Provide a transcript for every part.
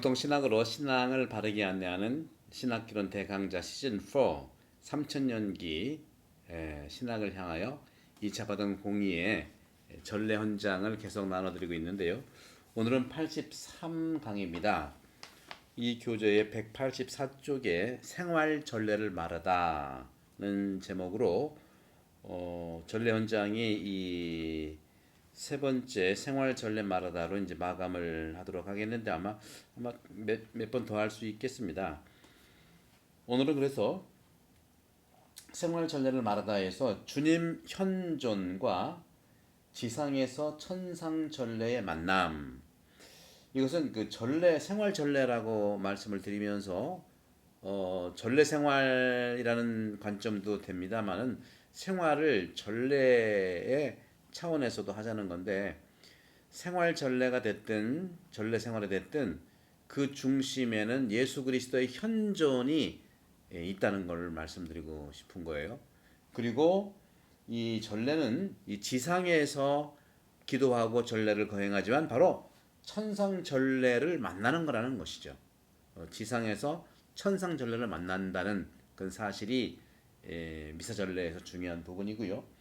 보통 신학으로 신앙을 바르게 안내하는 신학기론 대강좌 시즌4 3000년기 신학을 향하여 2차 과정 공의의 전례 헌장을 계속 나눠드리고 있는데요. 오늘은 83강입니다. 이 교재의 184쪽에 생활 전례를 말하다는 제목으로 전례 헌장이 이 세 번째 생활 전례 말하다로 이제 마감을 하도록 하겠는데 아마 몇 번 더 할 수 있겠습니다. 오늘은 그래서 생활 전례를 말하다에서 주님 현존과 지상에서 천상 전례의 만남, 이것은 그 전례 생활 전례라고 말씀을 드리면서 전례 생활이라는 관점도 됩니다만은 생활을 전례의 차원에서도 하자는 건데, 생활 전례가 됐든 전례 생활이 됐든 그 중심에는 예수 그리스도의 현존이 있다는 걸 말씀드리고 싶은 거예요. 그리고 이 전례는 이 지상에서 기도하고 전례를 거행하지만 바로 천상 전례를 만나는 거라는 것이죠. 지상에서 천상 전례를 만난다는 그 사실이 미사 전례에서 중요한 부분이고요.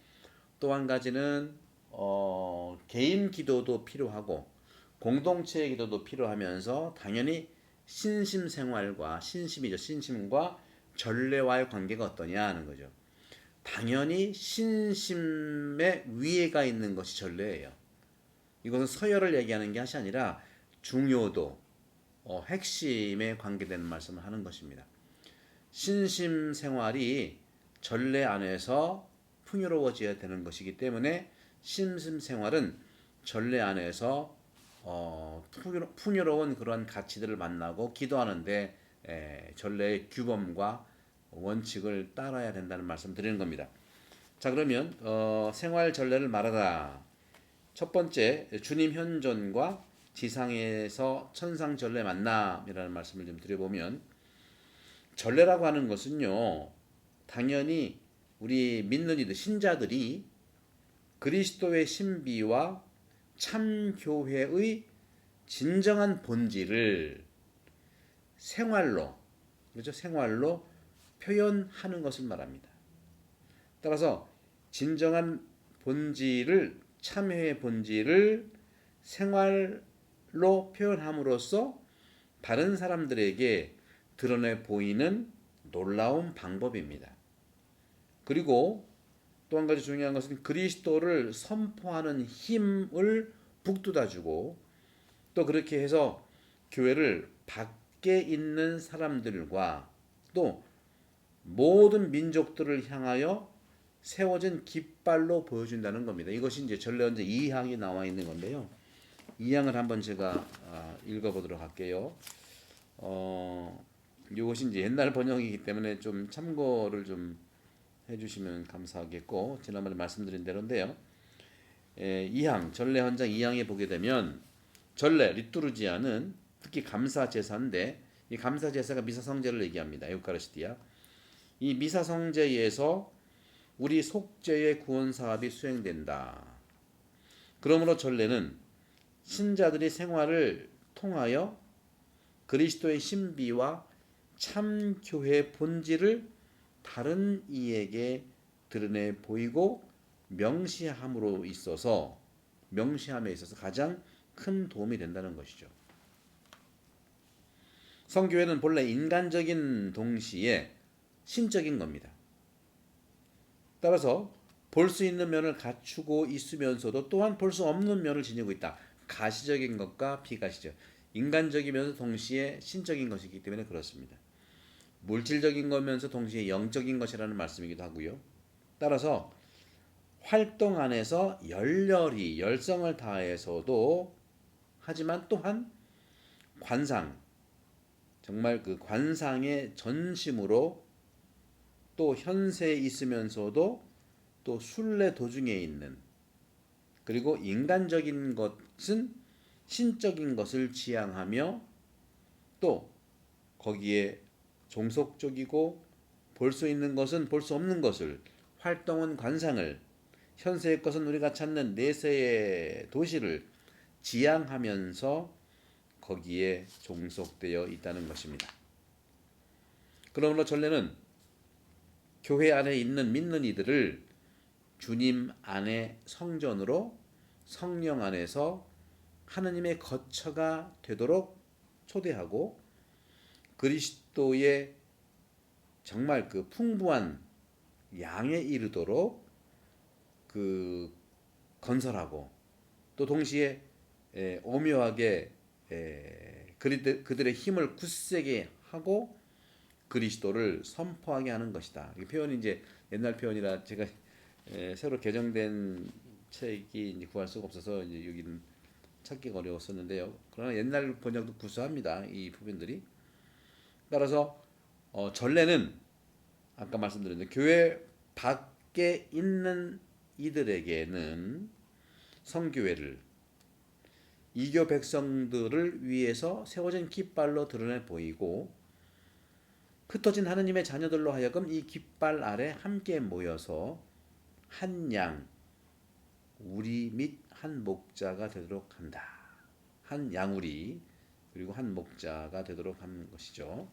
또 한 가지는 개인 기도도 필요하고 공동체의 기도도 필요하면서 당연히 신심 생활과 신심이죠. 신심과 전례와의 관계가 어떠냐 하는 거죠. 당연히 신심의 위에가 있는 것이 전례예요. 이것은 서열을 얘기하는 것이 아니라 중요도, 핵심에 관계되는 말씀을 하는 것입니다. 신심 생활이 전례 안에서 풍요로워져야 되는 것이기 때문에 신심 생활은 전례 안에서 풍요로운 그런 가치들을 만나고 기도하는데 전례의 규범과 원칙을 따라야 된다는 말씀 드리는 겁니다. 자, 그러면 생활 전례를 말하다. 첫 번째, 주님 현존과 지상에서 천상 전례 만남이라는 말씀을 좀 드려보면, 전례라고 하는 것은요, 당연히 우리 믿는 이들 신자들이 그리스도의 신비와 참 교회의 진정한 본질을 생활로, 그렇죠? 생활로 표현하는 것을 말합니다. 따라서 진정한 본질을, 참회의 본질을 생활로 표현함으로써 다른 사람들에게 드러내 보이는 놀라운 방법입니다. 그리고 또 한 가지 중요한 것은 그리스도를 선포하는 힘을 북돋아주고, 또 그렇게 해서 교회를 밖에 있는 사람들과 또 모든 민족들을 향하여 세워진 깃발로 보여준다는 겁니다. 이것이 이제 전례 헌장 2항이 나와 있는 건데요. 2항을 한번 제가 읽어보도록 할게요. 이것이 이제 옛날 번역이기 때문에 좀 참고를 좀 해주시면 감사하겠고, 지난번에 말씀드린 대로인데요. 2항, 전례 헌장 2항에 보게 되면 전례, 리투르지아는 특히 감사 제사인데, 이 감사 제사가 미사 성제를 얘기합니다. 에우카리스티아. 이 미사 성제에서 우리 속죄의 구원 사업이 수행된다. 그러므로 전례는 신자들이 생활을 통하여 그리스도의 신비와 참 교회의 본질을 다른 이에게 드러내 보이고 명시함에 있어서 가장 큰 도움이 된다는 것이죠. 성교회는 본래 인간적인 동시에 신적인 겁니다. 따라서 볼 수 있는 면을 갖추고 있으면서도 또한 볼 수 없는 면을 지니고 있다. 가시적인 것과 비가시적, 인간적이면서 동시에 신적인 것이기 때문에 그렇습니다. 물질적인 거면서 동시에 영적인 것이라는 말씀이기도 하고요. 따라서 활동 안에서 열렬히 열성을 다해서도 하지만 또한 관상, 정말 그 관상의 전심으로 또 현세에 있으면서도 또 순례 도중에 있는, 그리고 인간적인 것은 신적인 것을 지향하며 또 거기에 종속적이고 볼 수 있는 것은 볼 수 없는 것을, 활동은 관상을, 현세의 것은 우리가 찾는 내세의 도시를 지향하면서 거기에 종속되어 있다는 것입니다. 그러므로 전례는 교회 안에 있는 믿는 이들을 주님 안의 성전으로 성령 안에서 하느님의 거처가 되도록 초대하고 그리스도의 정말 그 풍부한 양에 이르도록 그 건설하고 또 동시에 오묘하게 그들의 힘을 굳세게 하고 그리스도를 선포하게 하는 것이다. 이 표현이 이제 옛날 표현이라 제가 새로 개정된 책이 이제 구할 수가 없어서 이제 여기는 찾기가 어려웠었는데요. 그러나 옛날 번역도 구수합니다. 이 부분들이. 따라서 전례는 아까 말씀드렸는데 교회 밖에 있는 이들에게는 성교회를 이교 백성들을 위해서 세워진 깃발로 드러내 보이고 흩어진 하느님의 자녀들로 하여금 이 깃발 아래 함께 모여서 한 양, 우리 및 한 목자가 되도록 한다. 한 양우리 그리고 한 목자가 되도록 하는 것이죠.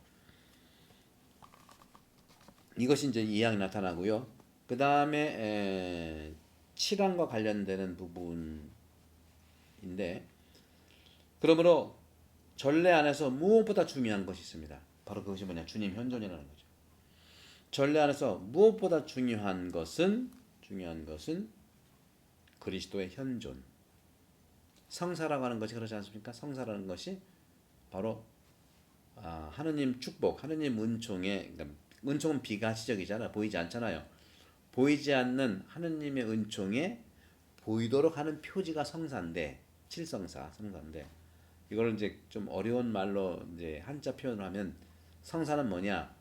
이것이 이제 2항이 나타나고요. 그 다음에 7항과 관련되는 부분인데 그러므로 전례 안에서 무엇보다 중요한 것이 있습니다. 바로 그것이 뭐냐? 주님 현존이라는 거죠. 전례 안에서 무엇보다 중요한 것은 그리스도의 현존. 성사라고 하는 것이 그렇지 않습니까? 성사라는 것이 바로 하느님 축복, 하느님 은총의 그러니까 은총은 비가시적이잖아요. 보이지 않잖아요. 보이지 않는 하느님의 은총에 보이도록 하는 표지가 성사인데 성사인데 이걸 이제 좀 어려운 말로 이제 한자 표현을 하면 성사는 뭐냐?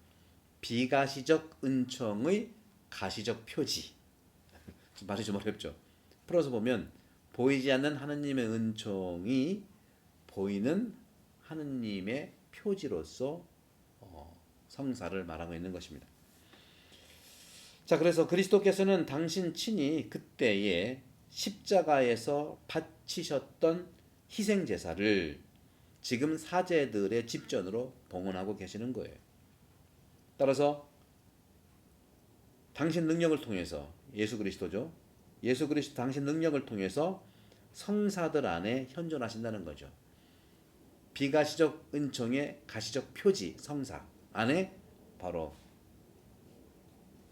비가시적 은총의 가시적 표지. 말이 좀 어렵죠. 풀어서 보면 보이지 않는 하느님의 은총이 보이는 하느님의 표지로서 성사를 말하고 있는 것입니다. 자, 그래서 그리스도께서는 당신 친히 그때에 십자가에서 바치셨던 희생 제사를 지금 사제들의 집전으로 봉헌하고 계시는 거예요. 따라서 당신 능력을 통해서 예수 그리스도죠. 예수 그리스도 당신 능력을 통해서 성사들 안에 현존하신다는 거죠. 비가시적 은총의 가시적 표지 성사 안에 바로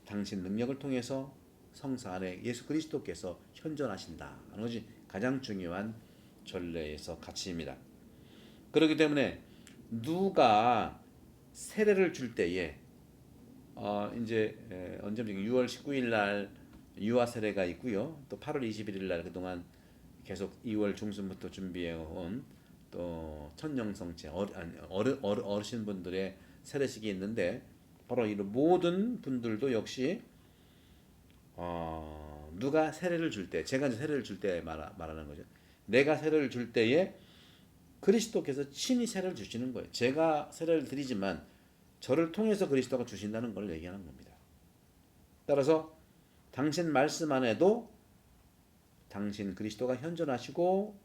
당신 능력을 통해서 성사 안에 예수 그리스도께서 현존하신다 하는 것이 가장 중요한 전례에서 가치입니다. 그렇기 때문에 누가 세례를 줄 때에 이제 언제부터 6월 19일 날 유아 세례가 있고요. 또 8월 21일 날 그동안 계속 2월 중순부터 준비해 온 또 천령성체 어르신분들의 세례식이 있는데 바로 이런 모든 분들도 역시 누가 세례를 줄 때 제가 이제 세례를 줄 때 말하는 거죠. 내가 세례를 줄 때에 그리스도께서 친히 세례를 주시는 거예요. 제가 세례를 드리지만 저를 통해서 그리스도가 주신다는 걸 얘기하는 겁니다. 따라서 당신 말씀 안에도 당신 그리스도가 현존하시고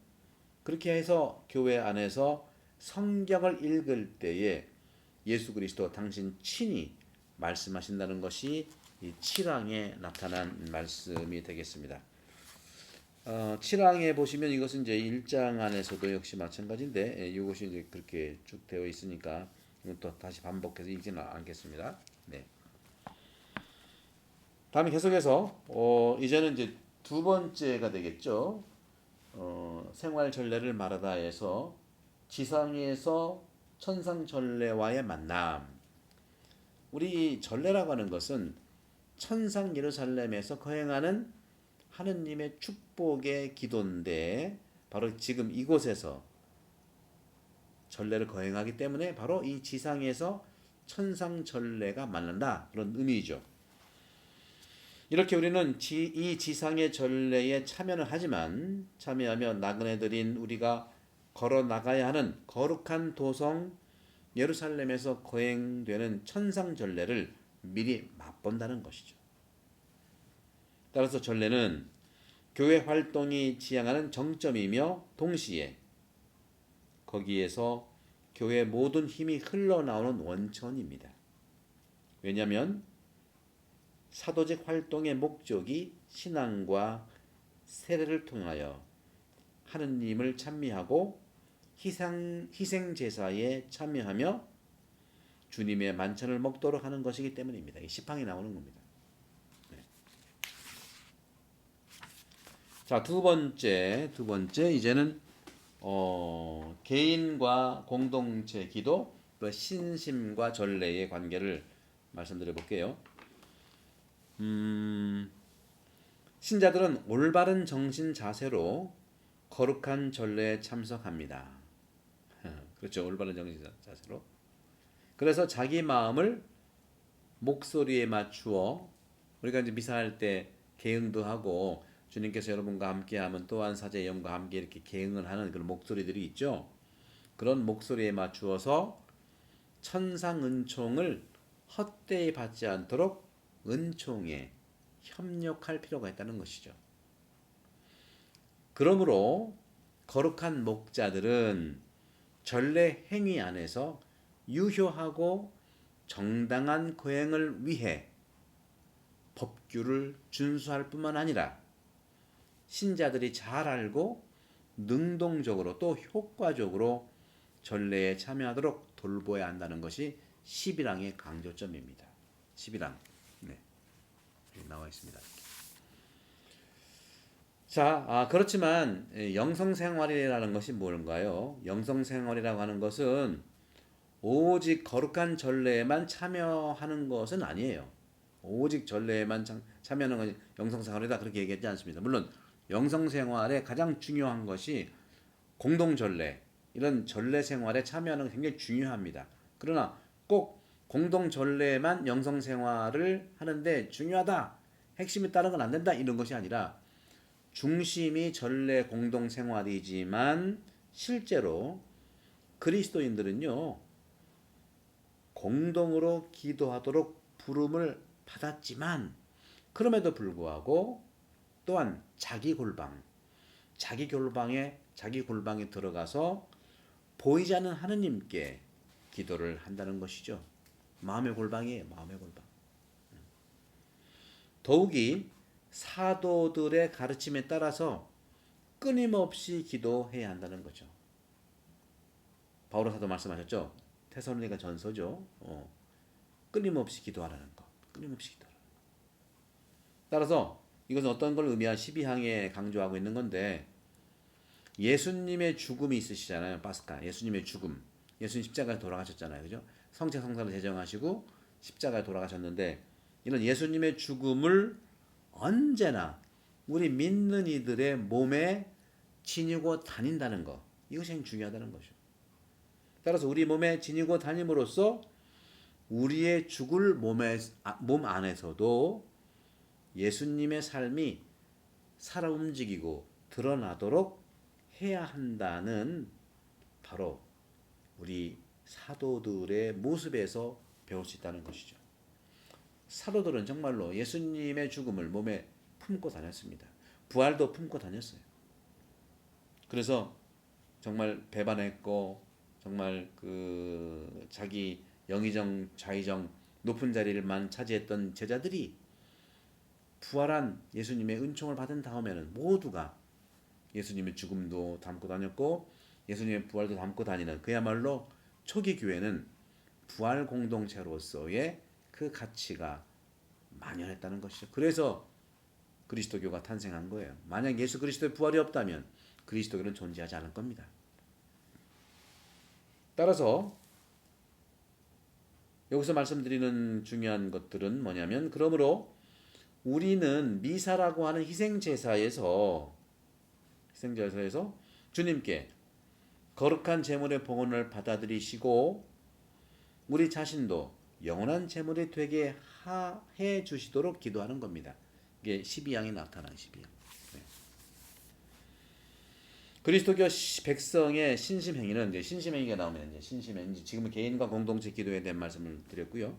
그렇게 해서 교회 안에서 성경을 읽을 때에 예수 그리스도 당신 친히 말씀하신다는 것이 이 7항에 나타난 말씀이 되겠습니다. 7항에 보시면 이것은 이제 1장 안에서도 역시 마찬가지인데 이것이 이제 그렇게 쭉 되어 있으니까 또 다시 반복해서 읽지는 않겠습니다. 네. 다음에 계속해서 이제는 이제 두 번째가 되겠죠. 생활 전례를 말하다에서 지상에서 천상 전례와의 만남. 우리 전례라고 하는 것은 천상 예루살렘에서 거행하는 하느님의 축복의 기도인데 바로 지금 이곳에서 전례를 거행하기 때문에 바로 이 지상에서 천상 전례가 만난다 그런 의미죠. 이렇게 우리는 이 지상의 전례에 참여는 하지만 참여하며 나그네 들인 우리가 걸어 나가야 하는 거룩한 도성 예루살렘에서 거행되는 천상 전례를 미리 맛본다는 것이죠. 따라서 전례는 교회 활동이 지향하는 정점이며 동시에 거기에서 교회의 모든 힘이 흘러나오는 원천입니다. 왜냐하면 사도직 활동의 목적이 신앙과 세례를 통하여 하느님을 찬미하고 희생 제사에 참여하며 주님의 만찬을 먹도록 하는 것이기 때문입니다. 이 시팡이 나오는 겁니다. 네. 자, 두 번째 이제는 개인과 공동체 기도, 또 신심과 전례의 관계를 말씀드려 볼게요. 신자들은 올바른 정신 자세로 거룩한 전례에 참석합니다. 그렇죠. 올바른 정신 자세로. 그래서 자기 마음을 목소리에 맞추어, 우리가 이제 미사할 때 개응도 하고 주님께서 여러분과 함께하면 또한 사제의 영과 함께 이렇게 개응을 하는 그런 목소리들이 있죠. 그런 목소리에 맞추어서 천상 은총을 헛되이 받지 않도록 은총에 협력할 필요가 있다는 것이죠. 그러므로 거룩한 목자들은 전례 행위 안에서 유효하고 정당한 거행을 위해 법규를 준수할 뿐만 아니라 신자들이 잘 알고 능동적으로 또 효과적으로 전례에 참여하도록 돌보아야 한다는 것이 11항의 강조점입니다. 11항. 네. 여기 나와 있습니다. 자, 그렇지만 영성생활이라는 것이 뭔가요? 영성생활이라고 하는 것은 오직 거룩한 전례에만 참여하는 것은 아니에요. 오직 전례에만 참여하는 것이 영성생활이다 그렇게 얘기하지 않습니다. 물론 영성생활의 가장 중요한 것이 공동전례, 이런 전례 생활에 참여하는 게 굉장히 중요합니다. 그러나 꼭 공동전례에만 영성생활을 하는데 중요하다, 핵심이 다른 건 안 된다 이런 것이 아니라 중심이 전례 공동생활이지만 실제로 그리스도인들은요 공동으로 기도하도록 부름을 받았지만 그럼에도 불구하고 또한 자기 골방에 들어가서 보이지 않는 하느님께 기도를 한다는 것이죠. 마음의 골방이에요. 마음의 골방. 더욱이 사도들의 가르침에 따라서 끊임없이 기도해야 한다는 거죠. 바울 사도 말씀하셨죠. 테살로니가 전서죠. 끊임없이 기도하라는 것. 끊임없이 기도하라. 따라서 이것은 어떤 걸 의미한 12항에 강조하고 있는 건데 예수님의 죽음이 있으시잖아요. 파스카. 예수님의 죽음. 예수님 십자가에 돌아가셨잖아요. 그죠? 성체 성사를 제정하시고 십자가에 돌아가셨는데 이런 예수님의 죽음을 언제나 우리 믿는 이들의 몸에 지니고 다닌다는 것. 이것이 중요하다는 거죠. 따라서 우리 몸에 지니고 다님으로써 우리의 죽을 몸 안에서도 예수님의 삶이 살아 움직이고 드러나도록 해야 한다는 바로 우리 사도들의 모습에서 배울 수 있다는 것이죠. 사도들은 정말로 예수님의 죽음을 몸에 품고 다녔습니다. 부활도 품고 다녔어요. 그래서 정말 배반했고 정말 그 자기 영의정 좌의정 높은 자리를만 차지했던 제자들이 부활한 예수님의 은총을 받은 다음에는 모두가 예수님의 죽음도 담고 다녔고 예수님의 부활도 담고 다니는 그야말로 초기 교회는 부활 공동체로서의 그 가치가 만연했다는 것이죠. 그래서 그리스도교가 탄생한 거예요. 만약 예수 그리스도의 부활이 없다면 그리스도교는 존재하지 않을 겁니다. 따라서 여기서 말씀드리는 중요한 것들은 뭐냐면 그러므로 우리는 미사라고 하는 희생제사에서 주님께 거룩한 제물의 봉헌을 받아들이시고 우리 자신도 영원한 제물이 되게 해 주시도록 기도하는 겁니다. 이게 12항에 나타난 12항. 네. 그리스도교 백성의 신심행위는 이제 신심행위가 나오면 이제 신심행위 지금은 개인과 공동체 기도에 대한 말씀을 드렸고요.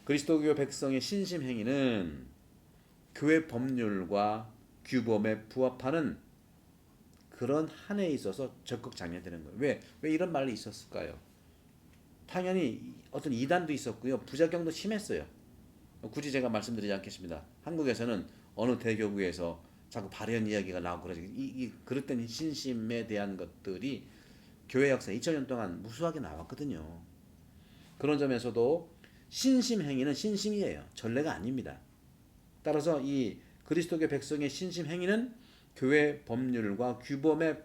그리스도교 백성의 신심행위는 교회 법률과 규범에 부합하는 그런 한 해에 있어서 적극 장려되는 거예요. 왜 이런 말이 있었을까요? 당연히 어떤 이단도 있었고요. 부작용도 심했어요. 굳이 제가 말씀드리지 않겠습니다. 한국에서는 어느 대교구에서 자꾸 발현 이야기가 나오고 그러죠. 그릇된 신심에 대한 것들이 교회 역사 2000년 동안 무수하게 나왔거든요. 그런 점에서도 신심 행위는 신심이에요. 전례가 아닙니다. 따라서 이 그리스도교 백성의 신심 행위는 교회 법률과 규범에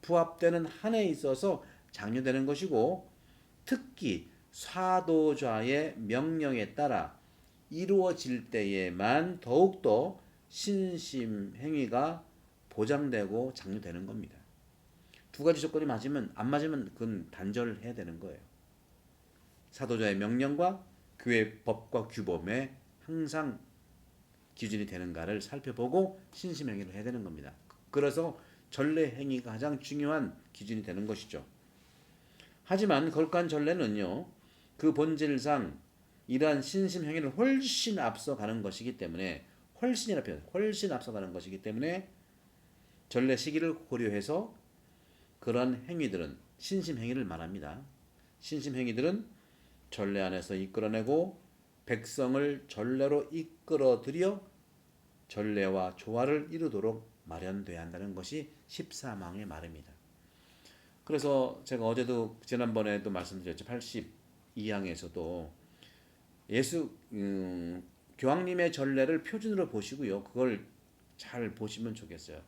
부합되는 한에 있어서 장려되는 것이고, 특히 사도자의 명령에 따라 이루어질 때에만 더욱더 신심 행위가 보장되고 장려되는 겁니다. 두 가지 조건이 맞으면, 안 맞으면 그건 단절해야 되는 거예요. 사도자의 명령과 교회 법과 규범에 항상 기준이 되는가를 살펴보고 신심 행위를 해야 되는 겁니다. 그래서 전례 행위가 가장 중요한 기준이 되는 것이죠. 하지만 거룩한 전례는요, 그 본질상 이러한 신심 행위를 훨씬 앞서가는 것이기 때문에, 훨씬 앞서가는 것이기 때문에 전례 시기를 고려해서 그런 행위들은 신심 행위를 말합니다. 신심 행위들은 전례 안에서 이끌어내고 백성을 전례로 이끌어들여 전례와 조화를 이루도록 마련돼야 한다는 것이 14망의 말입니다. 그래서 제가 어제도 지난번에도 말씀드렸죠. 82항에서도 예수 교황님의 전례를 표준으로 보시고요. 그걸 잘 보시면 좋겠어요.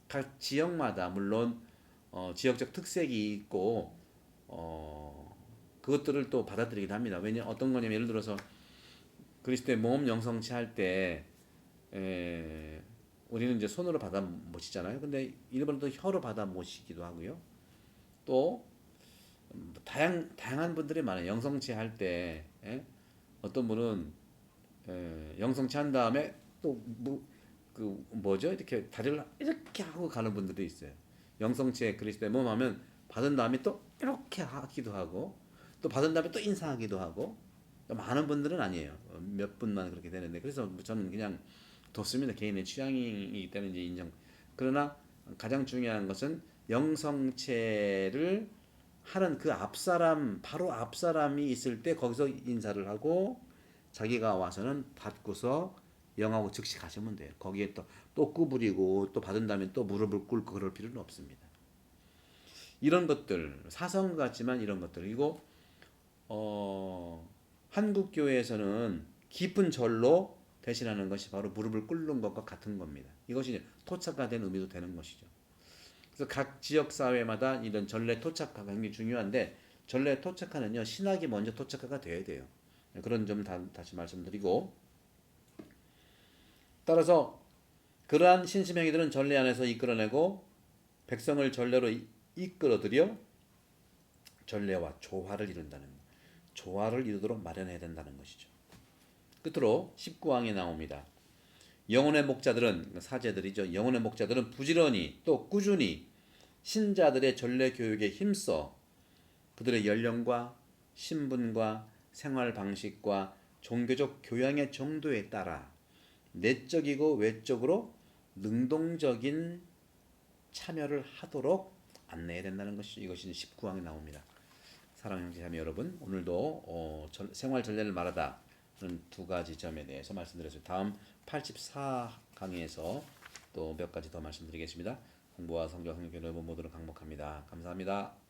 각 지역마다 물론 지역적 특색이 있고 그것들을 또 받아들이긴 합니다. 왜냐 어떤 거냐면, 예를 들어서 그리스도의 몸 영성체 할 때 우리는 이제 손으로 받아 모시잖아요. 근데 일본은 혀로 받아 모시기도 하고요. 또 다양한 분들이 많아요. 영성체 할 때 어떤 분은 영성체 한 다음에 또 그 뭐죠? 이렇게 다리를 이렇게 하고 가는 분들도 있어요. 영성체 그리스도의 몸 하면 받은 다음에 또 이렇게 하기도 하고, 또 받은 다음에 또 인사하기도 하고. 많은 분들은 아니에요. 몇 분만 그렇게 되는데, 그래서 저는 그냥 뒀습니다. 개인의 취향이기 때문에 이제 인정. 그러나 가장 중요한 것은 영성체를 하는 그 앞사람, 바로 앞사람이 있을 때 거기서 인사를 하고, 자기가 와서는 받고서 영하고 즉시 가시면 돼요. 거기에 또 구부리고 또 받은 다음에 또 무릎을 꿇고 그럴 필요는 없습니다. 이런 것들, 사성 같지만 이런 것들. 그리고 한국 교회에서는 깊은 절로 대신하는 것이 바로 무릎을 꿇는 것과 같은 겁니다. 이것이 토착화된 의미도 되는 것이죠. 그래서 각 지역 사회마다 이런 전례 토착화가 굉장히 중요한데, 전례 토착화는요, 신학이 먼저 토착화가 돼야 돼요. 그런 점 다시 말씀드리고, 따라서 그러한 신심행위들은 전례 안에서 이끌어내고 백성을 전례로 이끌어들여 전례와 조화를 이룬다는 것, 조화를 이루도록 마련해야 된다는 것이죠. 끝으로 19항에 나옵니다. 영혼의 목자들은, 사제들이죠. 영혼의 목자들은 부지런히 또 꾸준히 신자들의 전례 교육에 힘써 그들의 연령과 신분과 생활 방식과 종교적 교양의 정도에 따라 내적이고 외적으로 능동적인 참여를 하도록 안내해야 된다는 것이, 이것이 19항에 나옵니다. 사랑하는 형제자매 여러분, 오늘도 생활 전례를 말하다는 두 가지 점에 대해서 말씀드렸습니다. 다음 84강에서 또 몇 가지 더 말씀드리겠습니다. 공부와 성경 성경 여러분 모두를 강복합니다. 감사합니다.